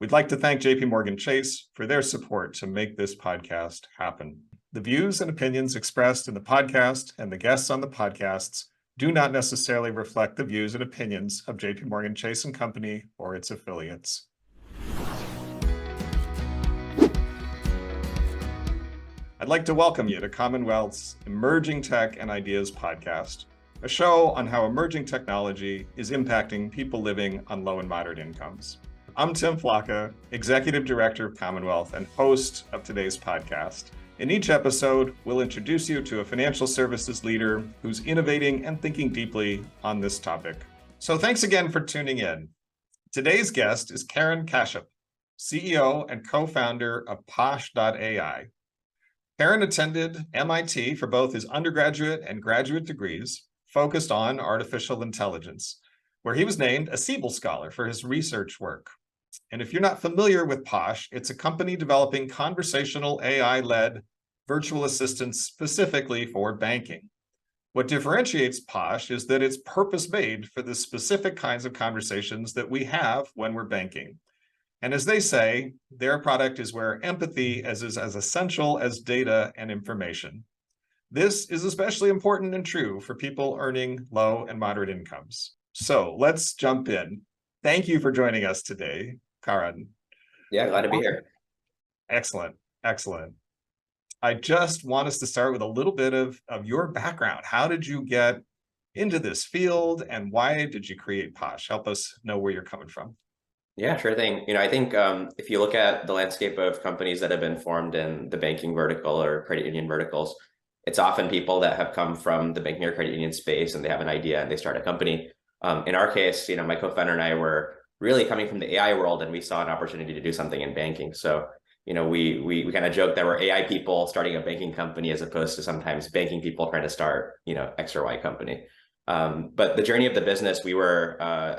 We'd like to thank JPMorgan Chase for their support to make this podcast happen. The views and opinions expressed in the podcast and the guests on the podcasts do not necessarily reflect the views and opinions of JPMorgan Chase & Company or its affiliates. I'd like to welcome you to Commonwealth's Emerging Tech and Ideas podcast, a show on how emerging technology is impacting people living on low and moderate incomes. I'm Tim Flacke, Executive Director of Commonwealth and host of today's podcast. In each episode, we'll introduce you to a financial services leader who's innovating and thinking deeply on this topic. So thanks again for tuning in. Today's guest is Karan Kashyap, CEO and co-founder of Posh.ai. Karan attended MIT for both his undergraduate and graduate degrees, focused on artificial intelligence, where he was named a Siebel Scholar for his research work. And if you're not familiar with Posh, it's a company developing conversational AI-led virtual assistants specifically for banking. What differentiates Posh is that it's purpose-made for the specific kinds of conversations that we have when we're banking. And as they say, their product is where empathy is as essential as data and information. This is especially important and true for people earning low and moderate incomes. So let's jump in. Thank you for joining us today, Karan. Yeah, glad to be here. Excellent, excellent. I just want us to start with a little bit of your background. How did you get into this field and why did you create Posh? Help us know where you're coming from. Yeah, sure thing. I think if you look at the landscape of companies that have been formed in the banking vertical or credit union verticals, it's often people that have come from the banking or credit union space and they have an idea and they start a company. In our case, my co-founder and I were really coming from the AI world and we saw an opportunity to do something in banking. So, we kind of joke that we're AI people starting a banking company as opposed to sometimes banking people trying to start, X or Y company. But the journey of the business, we were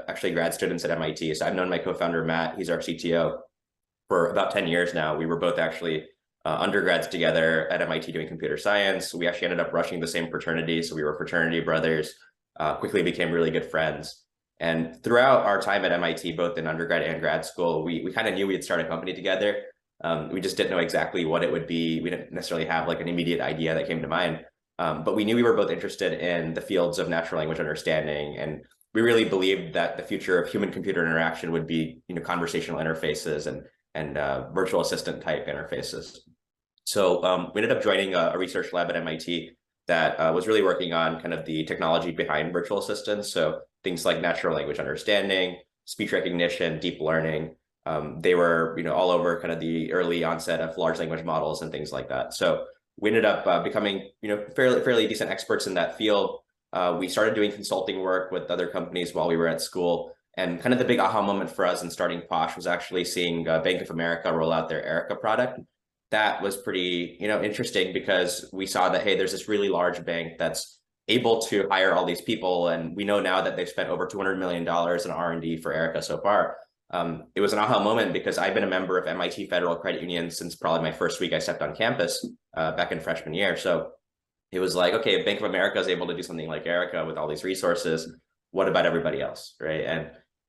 actually grad students at MIT. So I've known my co-founder, Matt, he's our CTO, for about 10 years now. We were both actually undergrads together at MIT doing computer science. We actually ended up rushing the same fraternity. So we were fraternity brothers. Quickly became really good friends. And throughout our time at MIT, both in undergrad and grad school, we kind of knew we'd start a company together. We just didn't know exactly what it would be. We didn't necessarily have like an immediate idea that came to mind. But we knew we were both interested in the fields of natural language understanding. And we really believed that the future of human-computer interaction would be, conversational interfaces and virtual assistant type interfaces. So we ended up joining a research lab at MIT that was really working on kind of the technology behind virtual assistants. So things like natural language understanding, speech recognition, deep learning. They were, all over kind of the early onset of large language models and things like that. So we ended up becoming, fairly decent experts in that field. We started doing consulting work with other companies while we were at school. And kind of the big aha moment for us in starting Posh was actually seeing Bank of America roll out their Erica product. That was pretty, interesting because we saw that, hey, there's this really large bank that's able to hire all these people. And we know now that they've spent over $200 million in R&D for Erica so far. It was an aha moment because I've been a member of MIT Federal Credit Union since probably my first week I stepped on campus back in freshman year. So it was like, okay, if Bank of America is able to do something like Erica with all these resources, what about everybody else, right?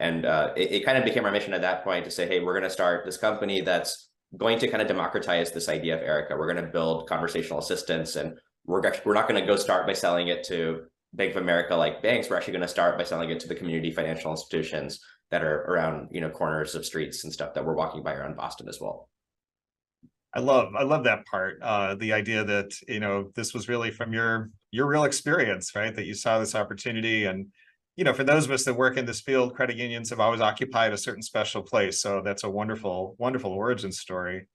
And it kind of became our mission at that point to say, hey, we're going to start this company that's going to kind of democratize this idea of Erica. We're going to build conversational assistants, and we're not going to go start by selling it to Bank of America like banks. We're actually going to start by selling it to the community financial institutions that are around, corners of streets and stuff that we're walking by around Boston as well. I love that part. The idea that, this was really from your real experience, right? That you saw this opportunity. And, for those of us that work in this field, credit unions have always occupied a certain special place. So that's a wonderful, wonderful origin story.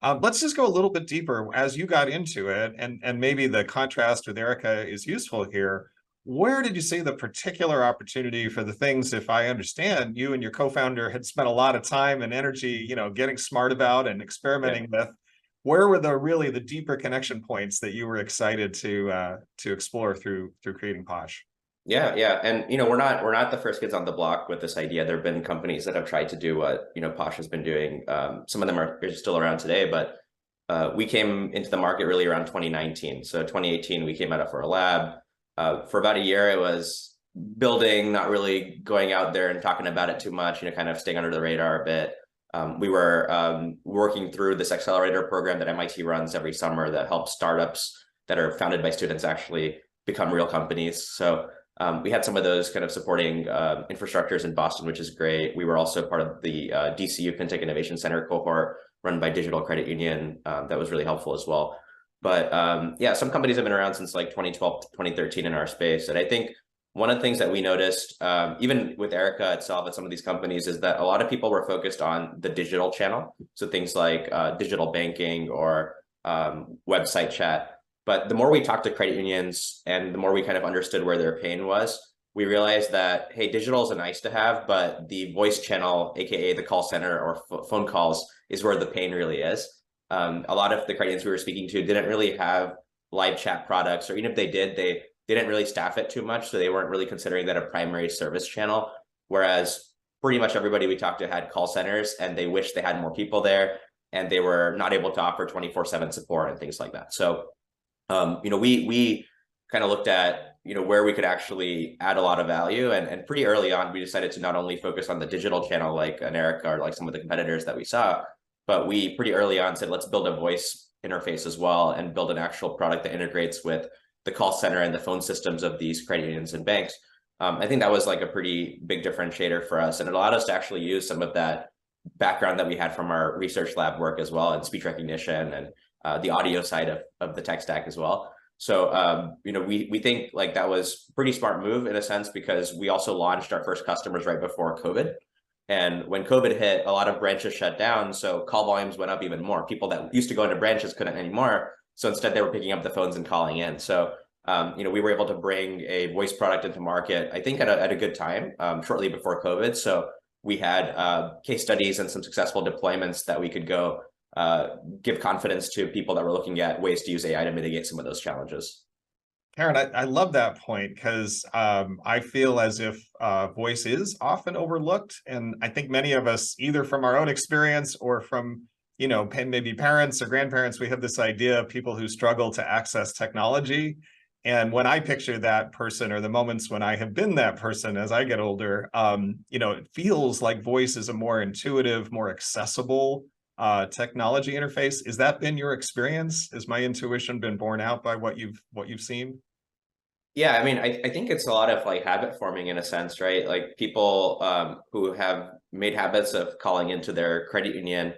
Let's just go a little bit deeper as you got into it, and maybe the contrast with Erica is useful here. Where did you see the particular opportunity for the things, if I understand, you and your co-founder had spent a lot of time and energy, getting smart about and experimenting with? Where were the deeper connection points that you were excited to explore through creating Posh? Yeah. And, we're not the first kids on the block with this idea. There have been companies that have tried to do what, Posh has been doing. Some of them are still around today, but we came into the market really around 2019. So 2018, we came out of our lab. For about a year, it was building, not really going out there and talking about it too much, kind of staying under the radar a bit. We were working through this accelerator program that MIT runs every summer that helps startups that are founded by students actually become real companies. So we had some of those kind of supporting infrastructures in Boston, which is great. We were also part of the DCU FinTech Innovation Center cohort run by Digital Credit Union. That was really helpful as well. But yeah, some companies have been around since like 2012 to 2013 in our space. And I think one of the things that we noticed, even with Erica itself at some of these companies, is that a lot of people were focused on the digital channel. So things like digital banking or website chat. But the more we talked to credit unions and the more we kind of understood where their pain was, we realized that, hey, digital is a nice to have, but the voice channel, AKA the call center or phone calls, is where the pain really is. A lot of the credit unions we were speaking to didn't really have live chat products, or even if they did, they didn't really staff it too much. So they weren't really considering that a primary service channel. Whereas pretty much everybody we talked to had call centers and they wished they had more people there and they were not able to offer 24/7 support and things like that. So, we kind of looked at, where we could actually add a lot of value. And pretty early on, we decided to not only focus on the digital channel like an Erica or like some of the competitors that we saw, but we pretty early on said, let's build a voice interface as well and build an actual product that integrates with the call center and the phone systems of these credit unions and banks. I think that was like a pretty big differentiator for us. And it allowed us to actually use some of that background that we had from our research lab work as well, and speech recognition and the audio side of the tech stack as well. So, we think like that was a pretty smart move in a sense, because we also launched our first customers right before COVID. And when COVID hit, a lot of branches shut down. So call volumes went up even more. People that used to go into branches couldn't anymore. So instead, they were picking up the phones and calling in. So, we were able to bring a voice product into market, I think at a good time, shortly before COVID. So we had case studies and some successful deployments that we could go give confidence to people that were looking at ways to use AI to mitigate some of those challenges. Karen, I love that point because I feel as if voice is often overlooked. And I think many of us, either from our own experience or from, maybe parents or grandparents, we have this idea of people who struggle to access technology. And when I picture that person, or the moments when I have been that person as I get older, it feels like voice is a more intuitive, more accessible technology interface. Has that been your experience? Has my intuition been borne out by what you've seen? Yeah, I mean, I think it's a lot of like habit forming in a sense, right? Like people who have made habits of calling into their credit union,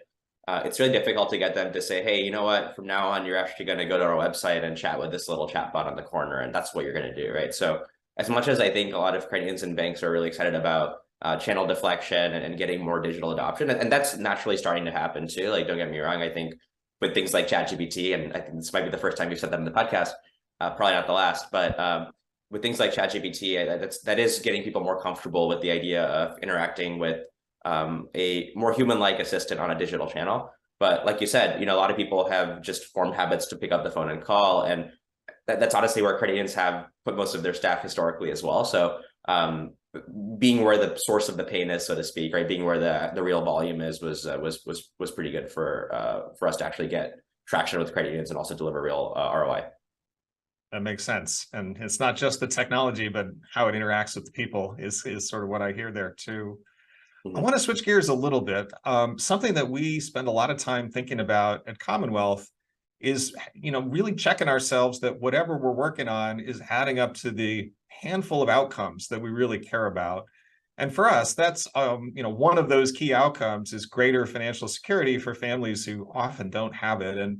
it's really difficult to get them to say, hey, you know what, from now on, you're actually going to go to our website and chat with this little chatbot on the corner, and that's what you're going to do, right? So as much as I think a lot of credit unions and banks are really excited about channel deflection and getting more digital adoption, and that's naturally starting to happen too. Like, don't get me wrong, I think with things like ChatGPT, and I think this might be the first time you've said that in the podcast, probably not the last, but with things like ChatGPT, that is getting people more comfortable with the idea of interacting with a more human-like assistant on a digital channel. But like you said, a lot of people have just formed habits to pick up the phone and call, and that's honestly where credit unions have put most of their staff historically as well. So being where the source of the pain is, so to speak, right, being where the real volume is was pretty good for us to actually get traction with credit unions and also deliver real ROI. That makes sense. And it's not just the technology, but how it interacts with people is sort of what I hear there too. I want to switch gears a little bit. Something that we spend a lot of time thinking about at Commonwealth is, really checking ourselves that whatever we're working on is adding up to the handful of outcomes that we really care about. And for us, that's, one of those key outcomes is greater financial security for families who often don't have it. And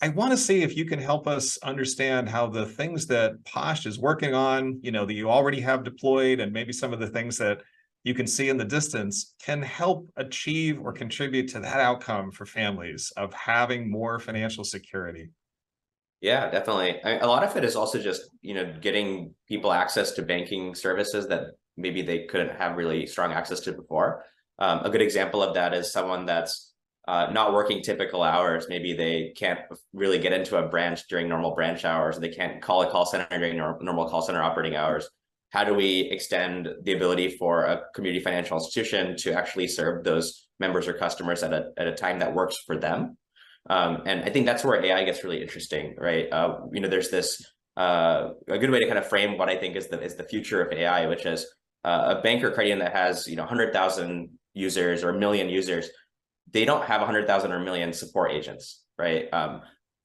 I want to see if you can help us understand how the things that Posh is working on, that you already have deployed, and maybe some of the things that you can see in the distance can help achieve or contribute to that outcome for families of having more financial security. Yeah, definitely. A lot of it is also just, getting people access to banking services that maybe they couldn't have really strong access to before. A good example of that is someone that's not working typical hours. Maybe they can't really get into a branch during normal branch hours. They can't call a call center during normal call center operating hours. How do we extend the ability for a community financial institution to actually serve those members or customers at a time that works for them? And I think that's where AI gets really interesting, right? There's this a good way to kind of frame what I think is the future of AI, which is a bank or credit union that has 100,000 users or 1 million users. they don't have 100,000 or a million support agents, right?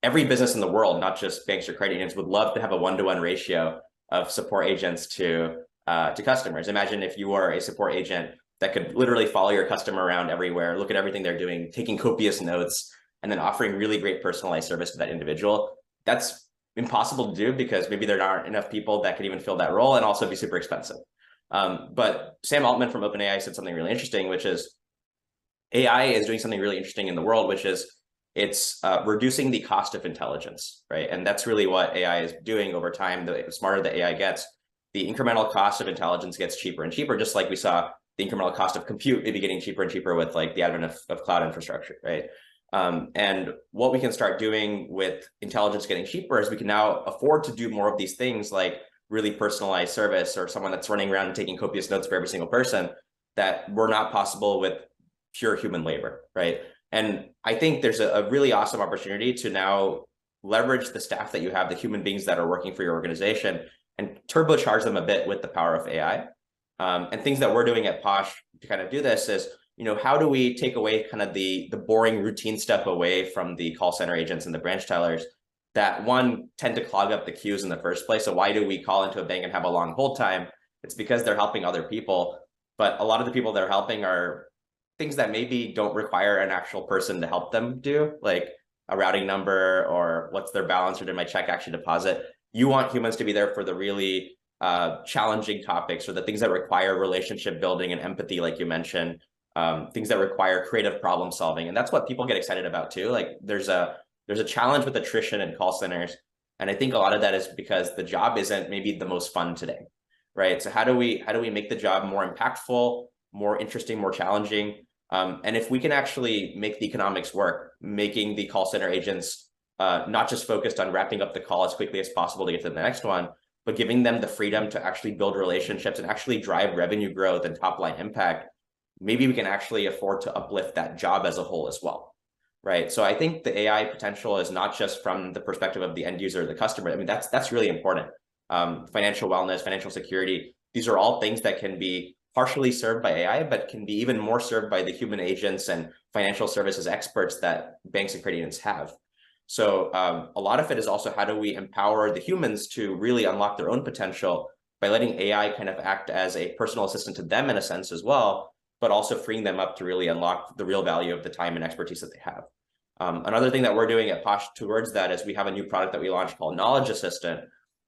Every business in the world, not just banks or credit unions, would love to have a one-to-one ratio of support agents to customers. Imagine if you were a support agent that could literally follow your customer around everywhere, look at everything they're doing, taking copious notes, and then offering really great personalized service to that individual. That's impossible to do because maybe there aren't enough people that could even fill that role, and also be super expensive. But Sam Altman from OpenAI said something really interesting, which is AI is doing something really interesting in the world, which is it's reducing the cost of intelligence, right? And that's really what AI is doing over time. The smarter the AI gets, the incremental cost of intelligence gets cheaper and cheaper, just like we saw the incremental cost of compute maybe getting cheaper and cheaper with like the advent of cloud infrastructure, right? And what we can start doing with intelligence getting cheaper is we can now afford to do more of these things, like really personalized service, or someone that's running around and taking copious notes for every single person, that were not possible with pure human labor, right? And I think there's a really awesome opportunity to now leverage the staff that you have, the human beings that are working for your organization, and turbocharge them a bit with the power of AI. And things that we're doing at Posh to kind of do this is, how do we take away kind of the boring routine stuff away from the call center agents and the branch tellers that, one, tend to clog up the queues in the first place. So why do we call into a bank and have a long hold time? It's because they're helping other people. But a lot of the people they're helping are things that maybe don't require an actual person to help them do, like a routing number or what's their balance, or did my check actually deposit? You want humans to be there for the really challenging topics, or the things that require relationship building and empathy, like you mentioned, things that require creative problem solving. And that's what people get excited about too. Like there's a challenge with attrition in call centers. And I think a lot of that is because the job isn't maybe the most fun today, right? So how do we make the job more impactful, more interesting, more challenging? And if we can actually make the economics work, making the call center agents not just focused on wrapping up the call as quickly as possible to get to the next one, but giving them the freedom to actually build relationships and actually drive revenue growth and top line impact, maybe we can actually afford to uplift that job as a whole as well, right? So I think the AI potential is not just from the perspective of the end user or the customer. I mean, that's really important. Financial wellness, financial security, these are all things that can be partially served by AI, but can be even more served by the human agents and financial services experts that banks and credit unions have. So a lot of it is also, how do we empower the humans to really unlock their own potential by letting AI kind of act as a personal assistant to them in a sense as well, but also freeing them up to really unlock the real value of the time and expertise that they have. Another thing that we're doing at Posh towards that is we have a new product that we launched called Knowledge Assistant,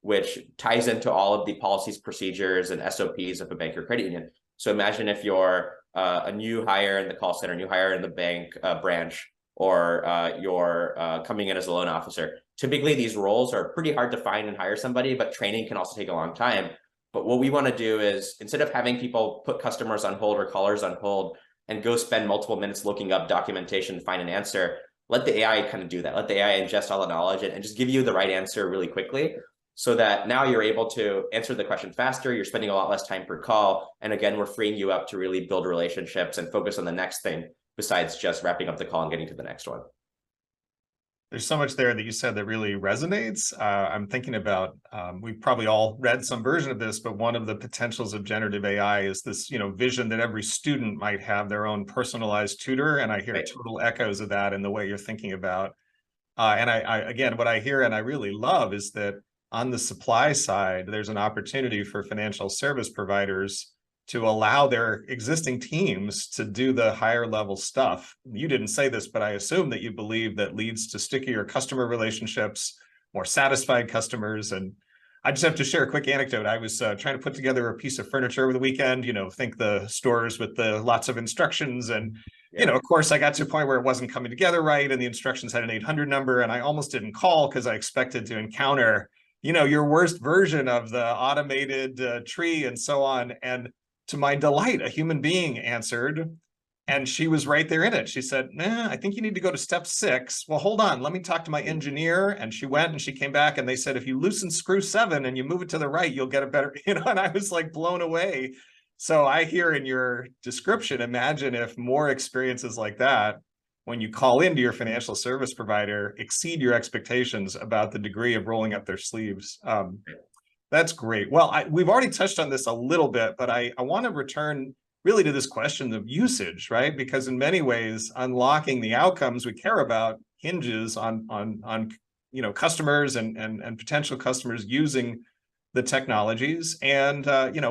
which ties into all of the policies, procedures, and SOPs of a bank or credit union. So imagine if you're a new hire in the call center, new hire in the bank branch, or you're coming in as a loan officer. Typically, these roles are pretty hard to find and hire somebody, but training can also take a long time. But what we want to do is, instead of having people put customers on hold or callers on hold and go spend multiple minutes looking up documentation to find an answer, let the AI kind of do that. Let the AI ingest all the knowledge and just give you the right answer really quickly, so that now you're able to answer the question faster. You're spending a lot less time per call. And again, we're freeing you up to really build relationships and focus on the next thing, besides just wrapping up the call and getting to the next one. There's so much there that you said that really resonates. I'm thinking about, we've probably all read some version of this, but one of the potentials of generative AI is this, vision that every student might have their own personalized tutor. And I hear total echoes of that in the way you're thinking about. And I again, what I hear and I really love is that on the supply side, there's an opportunity for financial service providers to allow their existing teams to do the higher level stuff. You didn't say this, but I assume that you believe that leads to stickier customer relationships, more satisfied customers. And I just have to share a quick anecdote. I was trying to put together a piece of furniture over the weekend, think the stores with the lots of instructions. And, of course, I got to a point where it wasn't coming together right. And the instructions had an 800 number. And I almost didn't call because I expected to encounter, your worst version of the automated tree and so on. And to my delight, a human being answered, and she was right there in it. She said, "Nah, I think you need to go to step 6. Well, hold on, let me talk to my engineer." And she went and she came back and they said, if you loosen screw 7 and you move it to the right, you'll get a better, and I was like blown away. So I hear in your description, imagine if more experiences like that, when you call into your financial service provider, exceed your expectations about the degree of rolling up their sleeves. That's great. Well, we've already touched on this a little bit, but I want to return really to this question of usage, right? Because in many ways, unlocking the outcomes we care about hinges on customers and potential customers using the technologies. And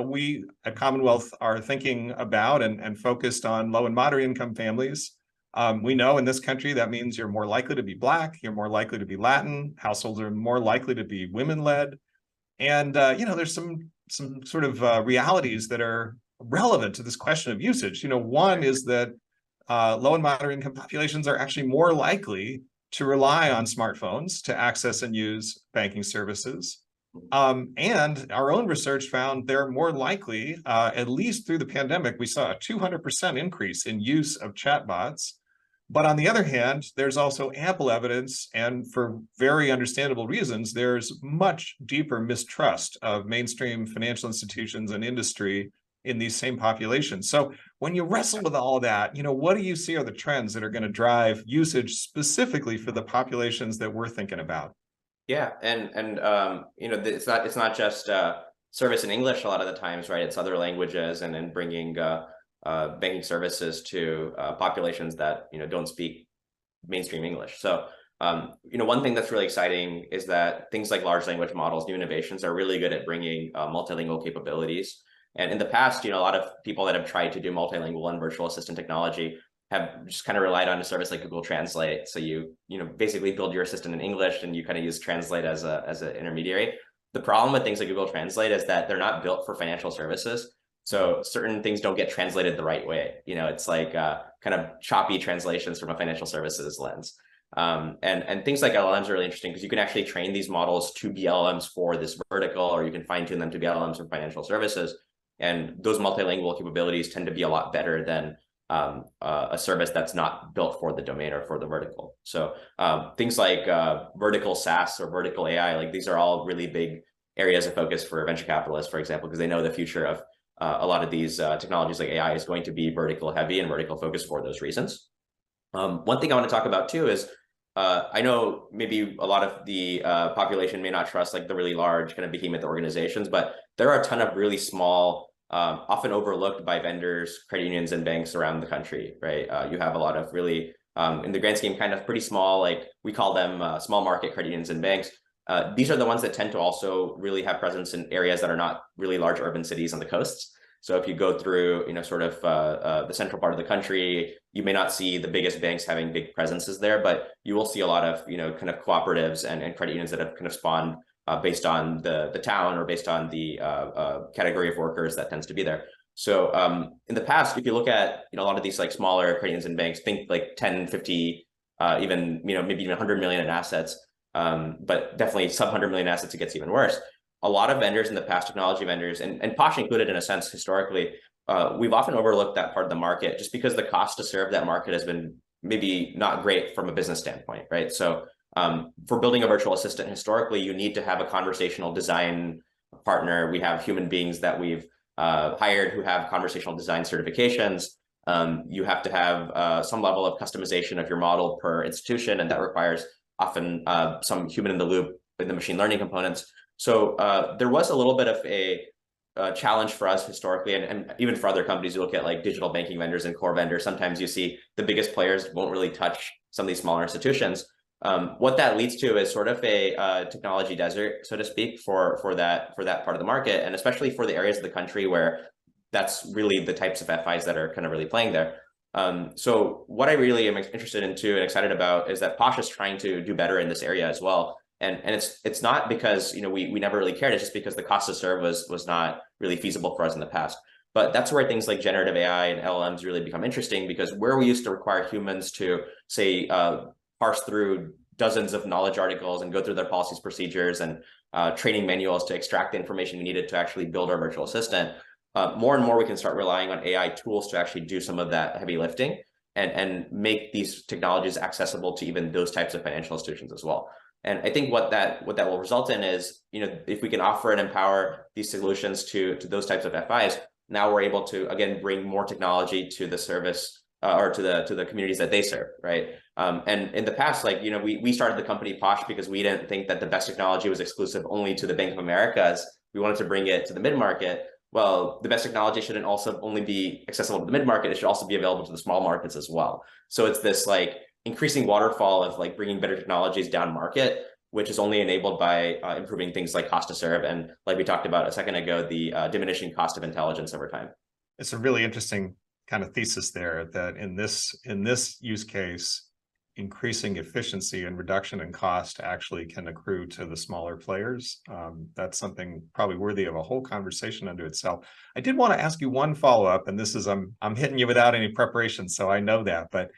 we at Commonwealth are thinking about and focused on low and moderate income families. We know in this country that means you're more likely to be Black, you're more likely to be Latin, households are more likely to be women-led. And there's some sort of realities that are relevant to this question of usage. One is that low and moderate income populations are actually more likely to rely on smartphones to access and use banking services. And our own research found they're more likely, at least through the pandemic, we saw a 200% increase in use of chatbots. But on the other hand, there's also ample evidence, and for very understandable reasons, there's much deeper mistrust of mainstream financial institutions and industry in these same populations. So when you wrestle with all of that, what do you see are the trends that are going to drive usage specifically for the populations that we're thinking about? Yeah, and it's not just service in English a lot of the times, right? It's other languages, and then bringing banking services to populations that don't speak mainstream English. So one thing that's really exciting is that things like large language models, new innovations, are really good at bringing multilingual capabilities. And in the past, a lot of people that have tried to do multilingual and virtual assistant technology have just kind of relied on a service like Google Translate. So you basically build your assistant in English, and you kind of use Translate as an intermediary. The problem with things like Google Translate is that they're not built for financial services. So certain things don't get translated the right way. It's like kind of choppy translations from a financial services lens. And things like LLMs are really interesting because you can actually train these models to be LLMs for this vertical, or you can fine tune them to be LLMs for financial services. And those multilingual capabilities tend to be a lot better than a service that's not built for the domain or for the vertical. So things like vertical SaaS or vertical AI, like these are all really big areas of focus for venture capitalists, for example, because they know the future of a lot of these technologies like AI is going to be vertical heavy and vertical focused for those reasons. One thing I want to talk about too is I know maybe a lot of the population may not trust like the really large kind of behemoth organizations, but there are a ton of really small, often overlooked by vendors, credit unions, and banks around the country, right? You have a lot of really, in the grand scheme, kind of pretty small, like we call them small market credit unions and banks. These are the ones that tend to also really have presence in areas that are not really large urban cities on the coasts. So if you go through, sort of the central part of the country, you may not see the biggest banks having big presences there, but you will see a lot of, kind of cooperatives and credit unions that have kind of spawned based on the town or based on the category of workers that tends to be there. So in the past, if you look at, a lot of these like smaller credit unions and banks, think like 10, 50, even, maybe even 100 million in assets, but definitely sub 100 million assets, it gets even worse. A lot of vendors in the past, technology vendors, and Posh included in a sense historically, we've often overlooked that part of the market just because the cost to serve that market has been maybe not great from a business standpoint, right? So for building a virtual assistant, historically, you need to have a conversational design partner. We have human beings that we've hired who have conversational design certifications. You have to have some level of customization of your model per institution, and that requires often some human in the loop in the machine learning components. So there was a little bit of a challenge for us historically, and even for other companies. You look at like digital banking vendors and core vendors. Sometimes you see the biggest players won't really touch some of these smaller institutions. What that leads to is sort of a technology desert, so to speak, for that part of the market, and especially for the areas of the country where that's really the types of FIs that are kind of really playing there. So what I really am interested in too and excited about is that Posh is trying to do better in this area as well. And it's not because we never really cared. It's just because the cost to serve was not really feasible for us in the past. But that's where things like generative AI and LLMs really become interesting, because where we used to require humans to say parse through dozens of knowledge articles and go through their policies, procedures, and training manuals to extract the information we needed to actually build our virtual assistant, more and more we can start relying on AI tools to actually do some of that heavy lifting and make these technologies accessible to even those types of financial institutions as well. And I think what that will result in is, if we can offer and empower these solutions to those types of FIs, now we're able to again bring more technology to the service or to the communities that they serve, right? And in the past, like we started the company Posh because we didn't think that the best technology was exclusive only to the Bank of Americas. We wanted to bring it to the mid-market. well, the best technology shouldn't also only be accessible to the mid-market, it should also be available to the small markets as well. So it's this like increasing waterfall of like bringing better technologies down market, which is only enabled by improving things like cost to serve. And like we talked about a second ago, the diminishing cost of intelligence over time. It's a really interesting kind of thesis there that in this use case, increasing efficiency and reduction in cost actually can accrue to the smaller players. That's something probably worthy of a whole conversation unto itself. I did want to ask you one follow-up, and this is I'm hitting you without any preparation, so I know that, but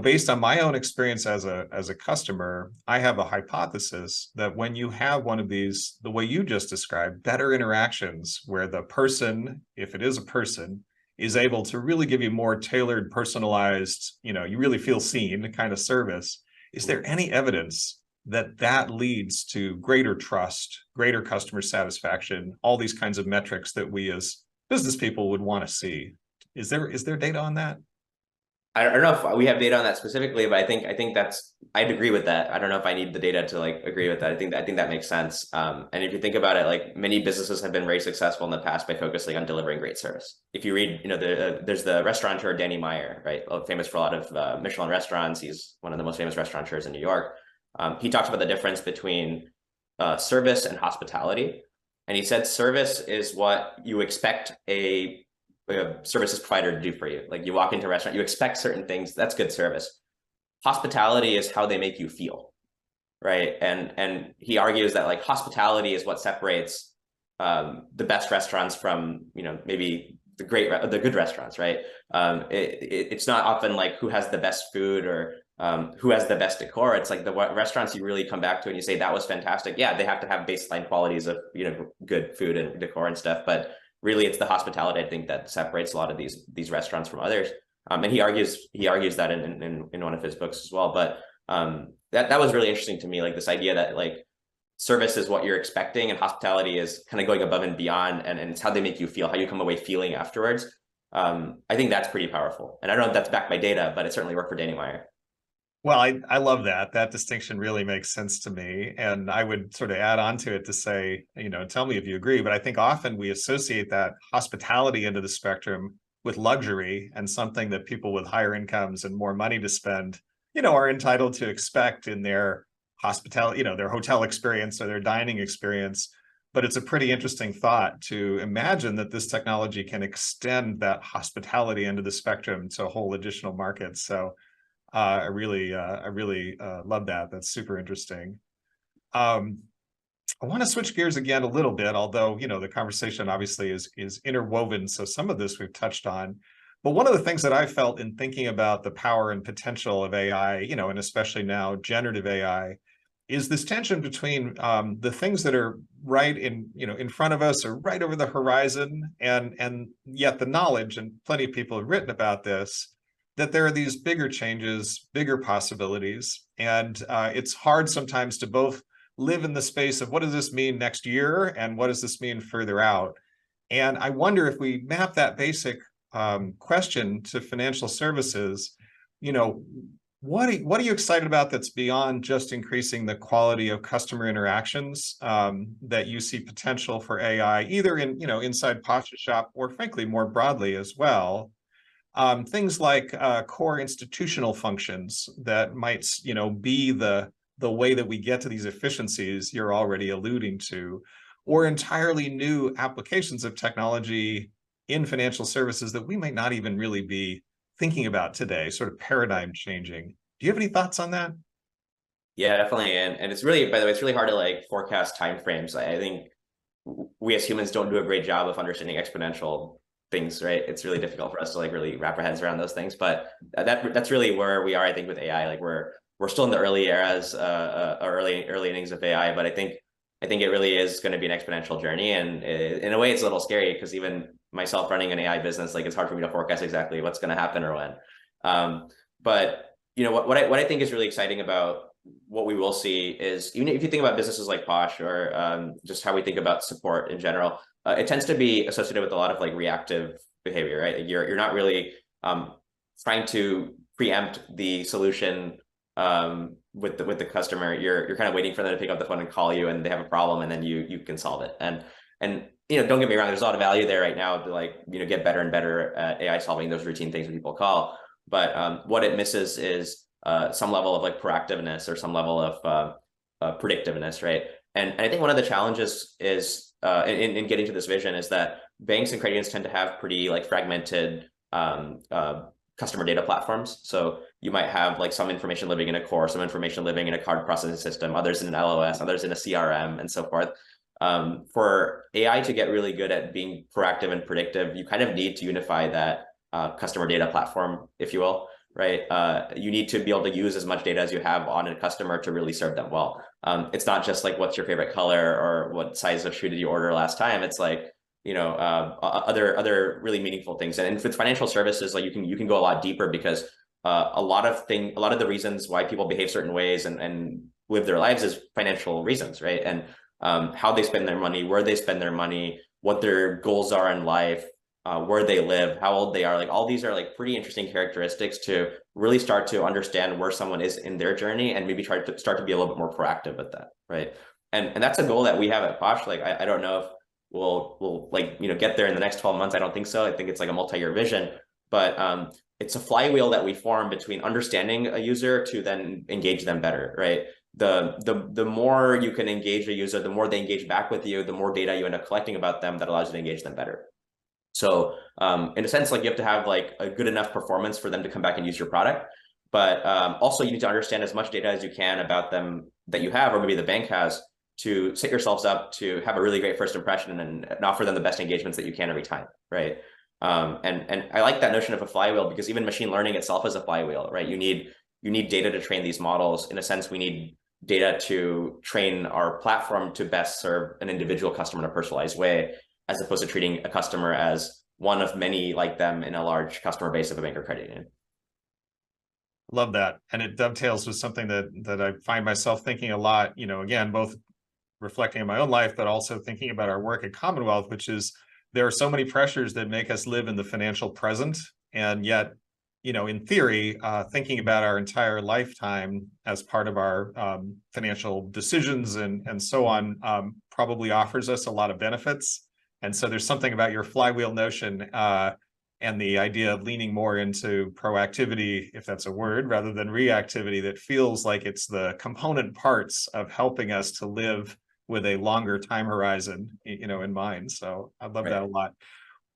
based on my own experience as a customer, I have a hypothesis that when you have one of these, the way you just described, better interactions where the person, if it is a person, is able to really give you more tailored, personalized, you really feel seen kind of service. Is there any evidence that that leads to greater trust, greater customer satisfaction, all these kinds of metrics that we as business people would want to see? Is there data on that? I don't know if we have data on that specifically, but I think I'd agree with that. I don't know if I need the data to like agree with that. I think that makes sense. And if you think about it, like many businesses have been very successful in the past by focusing on delivering great service. If you read, there's the restaurateur Danny Meyer, right, famous for a lot of Michelin restaurants. He's one of the most famous restaurateurs in New York. He talks about the difference between service and hospitality, and he said service is what you expect a services provider to do for you. Like you walk into a restaurant, you expect certain things. That's good service. Hospitality is how they make you feel, right? And he argues that like hospitality is what separates the best restaurants from maybe the good restaurants, right? It's not often like who has the best food or who has the best decor. It's like the restaurants you really come back to and you say that was fantastic. Yeah, they have to have baseline qualities of good food and decor and stuff, but really it's the hospitality, I think, that separates a lot of these restaurants from others. And he argues that in one of his books as well. But that was really interesting to me, like this idea that like service is what you're expecting and hospitality is kind of going above and beyond, and it's how they make you feel, how you come away feeling afterwards. I think that's pretty powerful. And I don't know if that's backed by data, but it certainly worked for Danny Meyer. Well, I love that. That distinction really makes sense to me. And I would sort of add on to it to say, tell me if you agree, but I think often we associate that hospitality into the spectrum with luxury and something that people with higher incomes and more money to spend, are entitled to expect in their hospitality, their hotel experience or their dining experience. But it's a pretty interesting thought to imagine that this technology can extend that hospitality into the spectrum to a whole additional market. So I really love that. That's super interesting. I want to switch gears again a little bit, although the conversation obviously is interwoven. So some of this we've touched on, but one of the things that I felt in thinking about the power and potential of AI, and especially now generative AI, is this tension between the things that are right in front of us or right over the horizon, and yet the knowledge, and plenty of people have written about this, that there are these bigger changes, bigger possibilities. And it's hard sometimes to both live in the space of what does this mean next year and what does this mean further out? And I wonder if we map that basic question to financial services, what are you excited about that's beyond just increasing the quality of customer interactions, that you see potential for AI, either in, inside Posh Shop or frankly, more broadly as well? Things like core institutional functions that might, be the way that we get to these efficiencies you're already alluding to, or entirely new applications of technology in financial services that we might not even really be thinking about today, sort of paradigm changing. Do you have any thoughts on that? Yeah, definitely. And it's really, by the way, it's really hard to like forecast timeframes. I think we as humans don't do a great job of understanding exponential things, right? It's really difficult for us to like really wrap our heads around those things. But that's really where we are, I think, with AI. Like we're still in the early eras, early innings of AI, but I think it really is going to be an exponential journey. And in a way, it's a little scary because even myself running an AI business, like it's hard for me to forecast exactly what's going to happen or when. But what I think is really exciting about what we will see is, even if you think about businesses like Posh or just how we think about support in general, it tends to be associated with a lot of like reactive behavior, right? Like you're not really trying to preempt the solution with the customer. You're kind of waiting for them to pick up the phone and call you, and they have a problem, and then you can solve it. And don't get me wrong, there's a lot of value there right now to like, get better and better at AI solving those routine things that people call. But what it misses is some level of like proactiveness or some level of predictiveness, right? And I think one of the challenges is in getting to this vision is that banks and credit unions tend to have pretty like fragmented customer data platforms. So you might have like some information living in a core, some information living in a card processing system, others in an LOS, others in a CRM, and so forth. For AI to get really good at being proactive and predictive, you kind of need to unify that customer data platform, if you will, right? You need to be able to use as much data as you have on a customer to really serve them well. It's not just like what's your favorite color or what size of shoe did you order last time. It's like other really meaningful things. And with financial services, like you can go a lot deeper because a lot of the reasons why people behave certain ways and live their lives is financial reasons, right? And how they spend their money, where they spend their money, what their goals are in life, where they live, how old they are. Like all these are like pretty interesting characteristics to really start to understand where someone is in their journey and maybe try to start to be a little bit more proactive with that, right? And that's a goal that we have at Posh. Like I don't know if we'll like get there in the next 12 months. I don't think so. I think it's like a multi-year vision, but it's a flywheel that we form between understanding a user to then engage them better, right? The more you can engage a user, the more they engage back with you, the more data you end up collecting about them that allows you to engage them better. So in a sense, like you have to have like a good enough performance for them to come back and use your product. But also you need to understand as much data as you can about them that you have, or maybe the bank has, to set yourselves up to have a really great first impression and offer them the best engagements that you can every time, right? And I like that notion of a flywheel because even machine learning itself is a flywheel, right? You need data to train these models. In a sense, we need data to train our platform to best serve an individual customer in a personalized way, as opposed to treating a customer as one of many like them in a large customer base of a bank or credit union. Love that. And it dovetails with something that I find myself thinking a lot, again, both reflecting on my own life, but also thinking about our work at Commonwealth, which is there are so many pressures that make us live in the financial present. And yet, in theory, thinking about our entire lifetime as part of our financial decisions and so on probably offers us a lot of benefits. And so there's something about your flywheel notion and the idea of leaning more into proactivity, if that's a word, rather than reactivity, that feels like it's the component parts of helping us to live with a longer time horizon, in mind. So I love that a lot.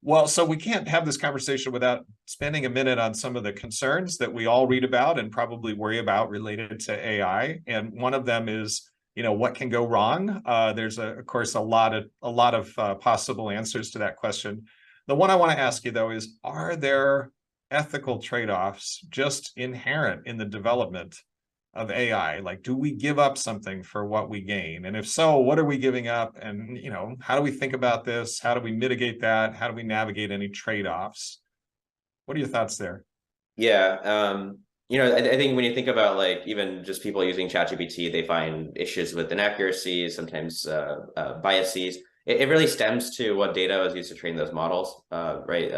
Well, so we can't have this conversation without spending a minute on some of the concerns that we all read about and probably worry about related to AI. And one of them is, what can go wrong? There's of course a lot of possible answers to that question. The one I want to ask you though is, are there ethical trade-offs just inherent in the development of AI? Like, do we give up something for what we gain? And if so, what are we giving up? And, how do we think about this? How do we mitigate that? How do we navigate any trade-offs? What are your thoughts there? Yeah. I think when you think about like even just people using ChatGPT, they find issues with inaccuracies, sometimes biases. It really stems to what data was used to train those models, right?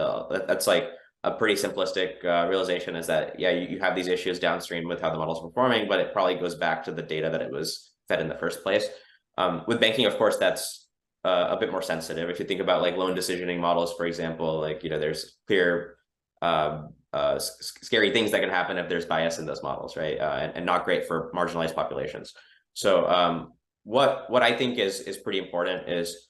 That's like a pretty simplistic realization is that, yeah, you have these issues downstream with how the model's performing, but it probably goes back to the data that it was fed in the first place. With banking, of course, that's a bit more sensitive. If you think about like loan decisioning models, for example, like, there's clear scary things that can happen if there's bias in those models, right? And not great for marginalized populations. So what I think is pretty important is,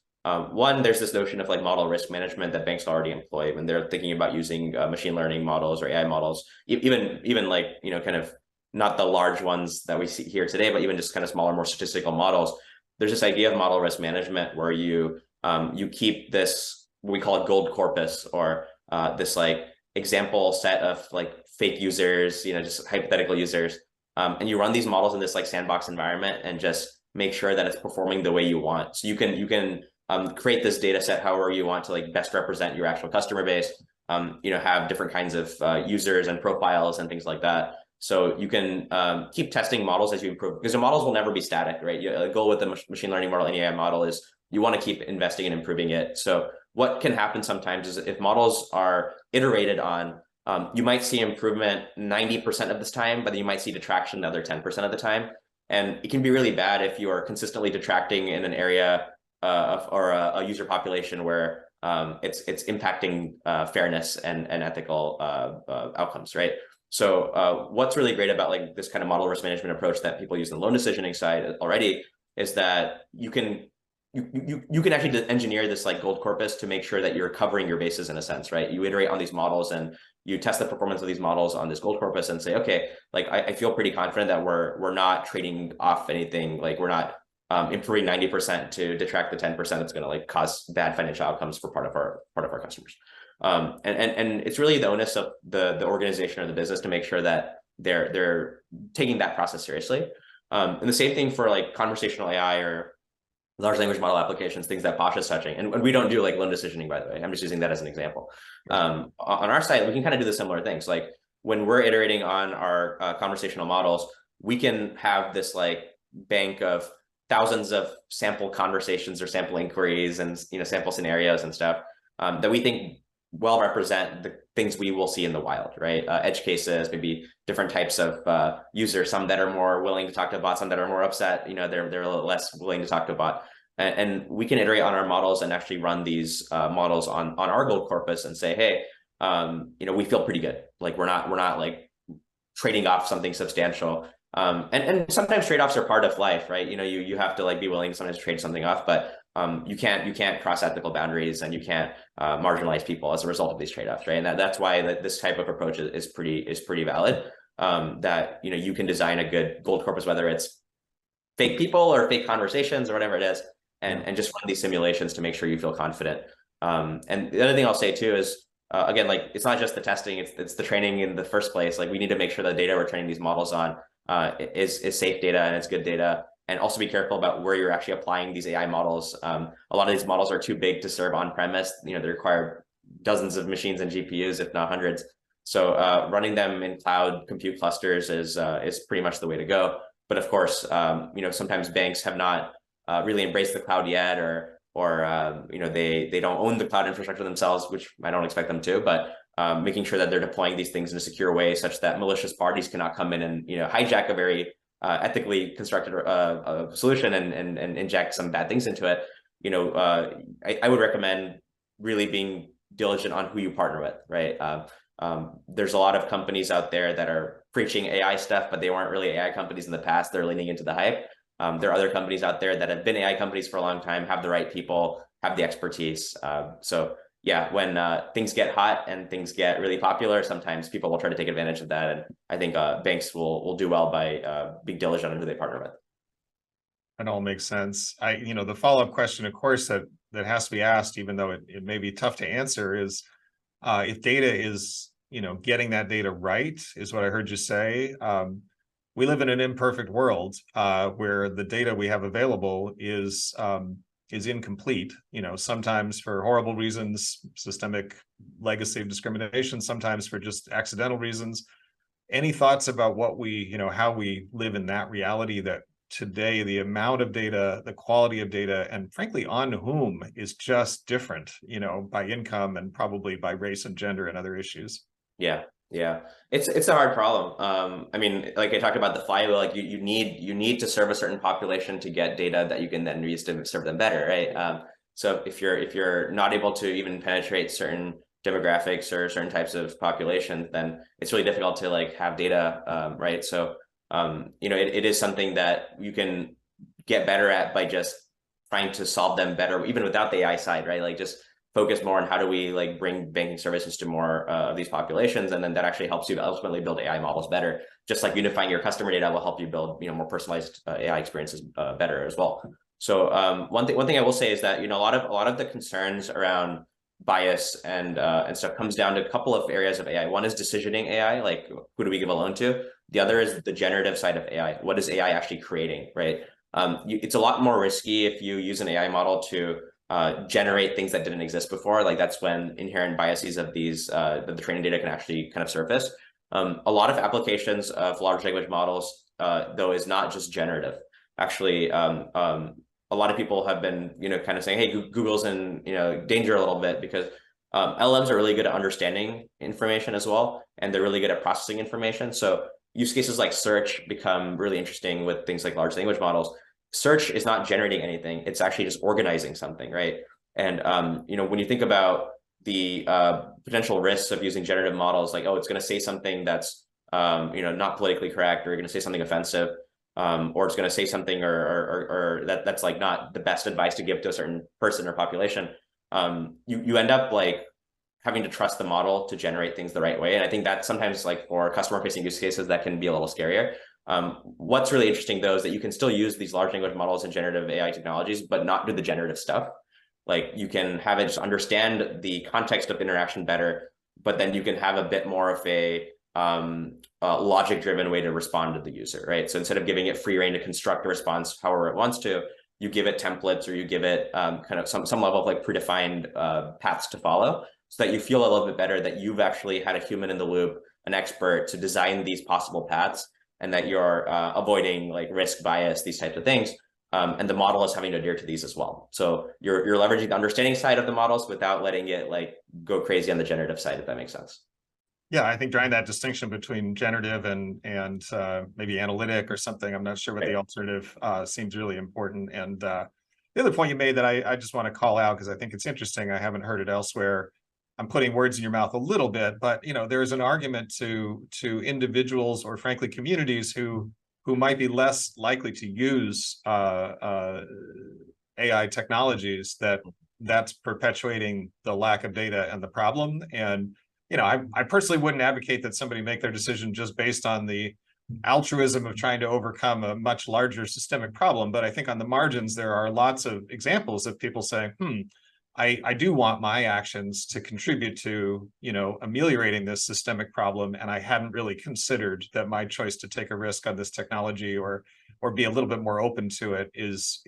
one, there's this notion of like model risk management that banks already employ when they're thinking about using machine learning models or AI models, even like, kind of not the large ones that we see here today, but even just kind of smaller, more statistical models. There's this idea of model risk management where you keep this, what we call a gold corpus, or this like example set of like fake users, just hypothetical users. And you run these models in this like sandbox environment and just make sure that it's performing the way you want. So you can create this data set however you want to like best represent your actual customer base, have different kinds of users and profiles and things like that. So you can keep testing models as you improve, because the models will never be static, right? The goal with the machine learning model and AI model is you want to keep investing and improving it. So what can happen sometimes is if models are iterated on, you might see improvement 90% of this time, but you might see detraction the other 10% of the time. And it can be really bad if you are consistently detracting in an area or a user population where it's impacting fairness and ethical outcomes, right? So what's really great about like this kind of model risk management approach that people use in the loan decisioning side already is that you can actually engineer this like gold corpus to make sure that you're covering your bases in a sense, right? You iterate on these models and you test the performance of these models on this gold corpus and say, okay, like I feel pretty confident that we're not trading off anything, like we're not improving 90% to detract the 10% that's going to like cause bad financial outcomes for part of our customers. And it's really the onus of the organization or the business to make sure that they're taking that process seriously. And the same thing for like conversational AI or large language model applications, things that Posh is touching. And we don't do like loan decisioning, by the way. I'm just using that as an example. On our side, we can kind of do the similar things. Like when we're iterating on our conversational models, we can have this like bank of thousands of sample conversations or sample inquiries and sample scenarios and stuff that we think well represent the things we will see in the wild, right? Edge cases, maybe different types of users, some that are more willing to talk to a bot, some that are more upset, they're a little less willing to talk to a bot. And we can iterate on our models and actually run these models on our gold corpus and say, hey, we feel pretty good. Like we're not like trading off something substantial. And sometimes trade-offs are part of life, right? You have to like be willing to sometimes trade something off, but you can't cross ethical boundaries and you can't marginalize people as a result of these trade-offs, right? And that's why this type of approach is pretty valid. That you can design a good gold corpus, whether it's fake people or fake conversations or whatever it is, and just run these simulations to make sure you feel confident. And the other thing I'll say too is again, like it's not just the testing, it's the training in the first place. Like we need to make sure the data we're training these models on is safe data and it's good data. And also be careful about where you're actually applying these AI models. A lot of these models are too big to serve on-premise. They require dozens of machines and GPUs, if not hundreds. So running them in cloud compute clusters is pretty much the way to go. But of course, sometimes banks have not really embraced the cloud yet, or they don't own the cloud infrastructure themselves, which I don't expect them to. But making sure that they're deploying these things in a secure way, such that malicious parties cannot come in and hijack a very ethically constructed solution and inject some bad things into it. I would recommend really being diligent on who you partner with, right? There's a lot of companies out there that are preaching AI stuff, but they weren't really AI companies in the past. They're leaning into the hype. There are other companies out there that have been AI companies for a long time, have the right people, have the expertise. So yeah, when things get hot and things get really popular, sometimes people will try to take advantage of that. And I think banks will do well by being diligent on who they partner with. That all makes sense. The follow-up question, of course, that has to be asked, even though it may be tough to answer, is if data is, getting that data right, is what I heard you say. We live in an imperfect world where the data we have available is incomplete, sometimes for horrible reasons, systemic legacy of discrimination, sometimes for just accidental reasons. Any thoughts about what how we live in that reality, that today the amount of data, the quality of data, and frankly on whom is just different, by income and probably by race and gender and other issues? Yeah, it's a hard problem. I mean, like I talked about the flywheel, like you need to serve a certain population to get data that you can then use to serve them better, right? So if you're not able to even penetrate certain demographics or certain types of populations, then it's really difficult to like have data, right? So it is something that you can get better at by just trying to solve them better, even without the AI side, right? Like just focus more on how do we like bring banking services to more of these populations, and then that actually helps you ultimately build AI models better. Just like unifying your customer data will help you build more personalized AI experiences better as well. So one thing I will say is that a lot of the concerns around bias and stuff comes down to a couple of areas of AI. One is decisioning AI, like who do we give a loan to? The other is the generative side of AI. What is AI actually creating, right? It's a lot more risky if you use an AI model to generate things that didn't exist before. Like that's when inherent biases of these the training data can actually kind of surface. A lot of applications of large language models, though, is not just generative. Actually, a lot of people have been kind of saying, hey, Google's in danger a little bit, because LLMs are really good at understanding information as well, and they're really good at processing information. So use cases like search become really interesting with things like large language models. search is not generating anything. It's actually just organizing something, right? And when you think about the potential risks of using generative models, like, oh, it's going to say something that's not politically correct, or you're going to say something offensive, or it's going to say something or that's like not the best advice to give to a certain person or population. You end up like having to trust the model to generate things the right way. And I think that sometimes, like for customer facing use cases, that can be a little scarier. What's really interesting though is that you can still use these large language models and generative AI technologies, but not do the generative stuff. Like you can have it just understand the context of interaction better, but then you can have a bit more of a logic-driven way to respond to the user, right? So instead of giving it free rein to construct a response however it wants to, you give it templates, or you give it kind of some level of like predefined paths to follow, so that you feel a little bit better that you've actually had a human in the loop, an expert, to design these possible paths, and that you're avoiding like risk, bias, these types of things. And the model is having to adhere to these as well. So you're leveraging the understanding side of the models without letting it like go crazy on the generative side, if that makes sense. Yeah, I think drawing that distinction between generative and maybe analytic or something, I'm not sure what the alternative seems really important. And the other point you made that I just want to call out, because I think it's interesting, I haven't heard it elsewhere. I'm putting words in your mouth a little bit, but there's an argument to individuals, or frankly communities, who might be less likely to use AI technologies, that's perpetuating the lack of data and the problem. And I personally wouldn't advocate that somebody make their decision just based on the altruism of trying to overcome a much larger systemic problem. But I think on the margins, there are lots of examples of people saying, I do want my actions to contribute to, ameliorating this systemic problem. And I hadn't really considered that my choice to take a risk on this technology or be a little bit more open to it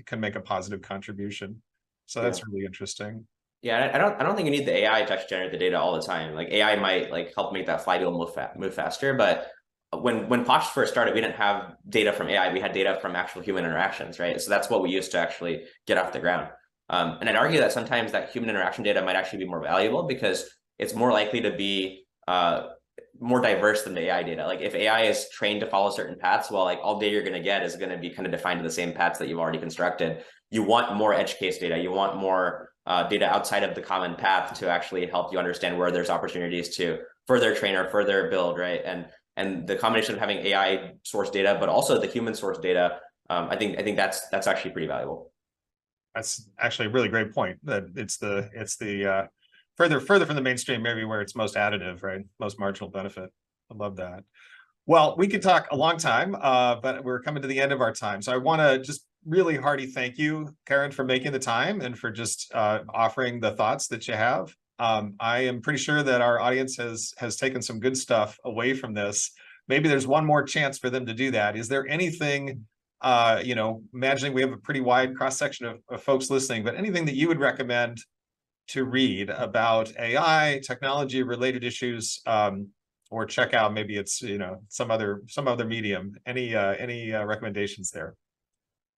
can make a positive contribution. So that's really interesting. Yeah, I don't think you need the AI to actually generate the data all the time. Like AI might like help make that flywheel move faster, but when Posh first started, we didn't have data from AI. We had data from actual human interactions, right? So that's what we used to actually get off the ground. And I'd argue that sometimes that human interaction data might actually be more valuable, because it's more likely to be more diverse than the AI data. Like if AI is trained to follow certain paths, well, like all data you're going to get is going to be kind of defined to the same paths that you've already constructed. You want more edge case data. You want more data outside of the common path to actually help you understand where there's opportunities to further train or further build, right? And the combination of having AI source data, but also the human source data, I think that's actually pretty valuable. That's actually a really great point. That it's the further from the mainstream, maybe where it's most additive, right? Most marginal benefit. I love that. Well, we could talk a long time, but we're coming to the end of our time. So I want to just really hearty thank you, Karan, for making the time and for just offering the thoughts that you have. I am pretty sure that our audience has taken some good stuff away from this. Maybe there's one more chance for them to do that. Is there anything, imagining we have a pretty wide cross-section of folks listening, but anything that you would recommend to read about AI, technology-related issues, or check out? Maybe it's some other medium. Any recommendations there?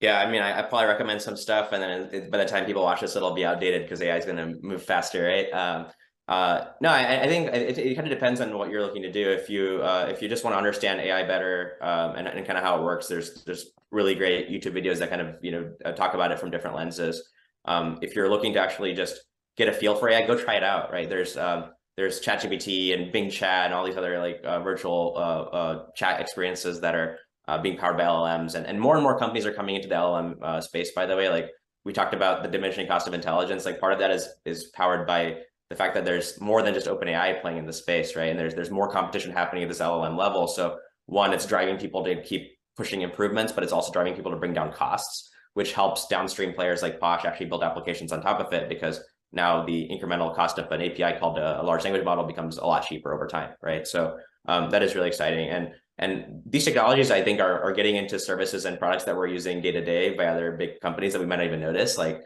Yeah, I mean, I probably recommend some stuff, and then by the time people watch this, it'll be outdated because AI is going to move faster, right? No, I think it kind of depends on what you're looking to do. If you just want to understand AI better, and kind of how it works, there's really great YouTube videos that kind of talk about it from different lenses. If you're looking to actually just get a feel for AI, go try it out, right? There's ChatGPT and Bing Chat and all these other like virtual chat experiences that are being powered by LLMs, and more companies are coming into the LLM space, by the way. Like we talked about the diminishing cost of intelligence, like part of that is powered by the fact that there's more than just OpenAI playing in the space, right? And there's more competition happening at this LLM level. So one, it's driving people to keep pushing improvements, but it's also driving people to bring down costs, which helps downstream players like Posh actually build applications on top of it, because now the incremental cost of an API called a large language model becomes a lot cheaper over time, right? So that is really exciting. And these technologies, I think, are getting into services and products that we're using day to day by other big companies that we might not even notice. Like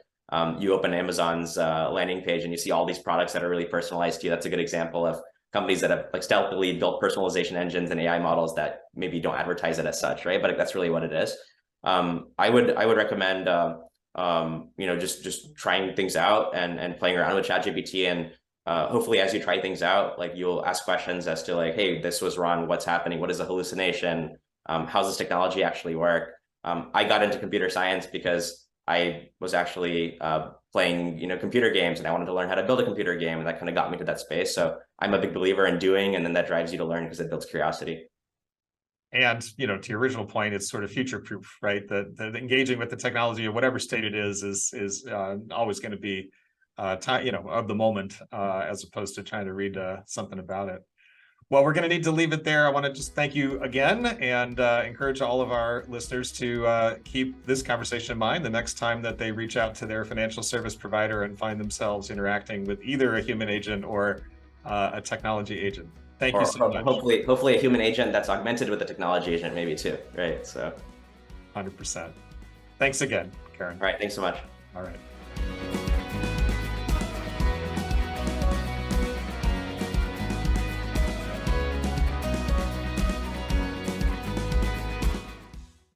you open Amazon's landing page and you see all these products that are really personalized to you. That's a good example of companies that have like stealthily built personalization engines and AI models that maybe don't advertise it as such, right? But that's really what it is. I would recommend just trying things out and playing around with ChatGPT, and hopefully as you try things out, like you'll ask questions as to like, hey, this was wrong, what's happening, what is a hallucination, how's this technology actually work? I got into computer science because I was actually playing, computer games, and I wanted to learn how to build a computer game, and that kind of got me to that space. So I'm a big believer in doing, and then that drives you to learn because it builds curiosity. And, to your original point, it's sort of future-proof, right? That engaging with the technology of whatever state it is always going to be time, of the moment, as opposed to trying to read something about it. Well, we're going to need to leave it there. I want to just thank you again and encourage all of our listeners to keep this conversation in mind the next time that they reach out to their financial service provider and find themselves interacting with either a human agent or a technology agent. Thank you so much. Hopefully a human agent that's augmented with a technology agent maybe too, right? So 100%. Thanks again, Karan. All right, thanks so much. All right.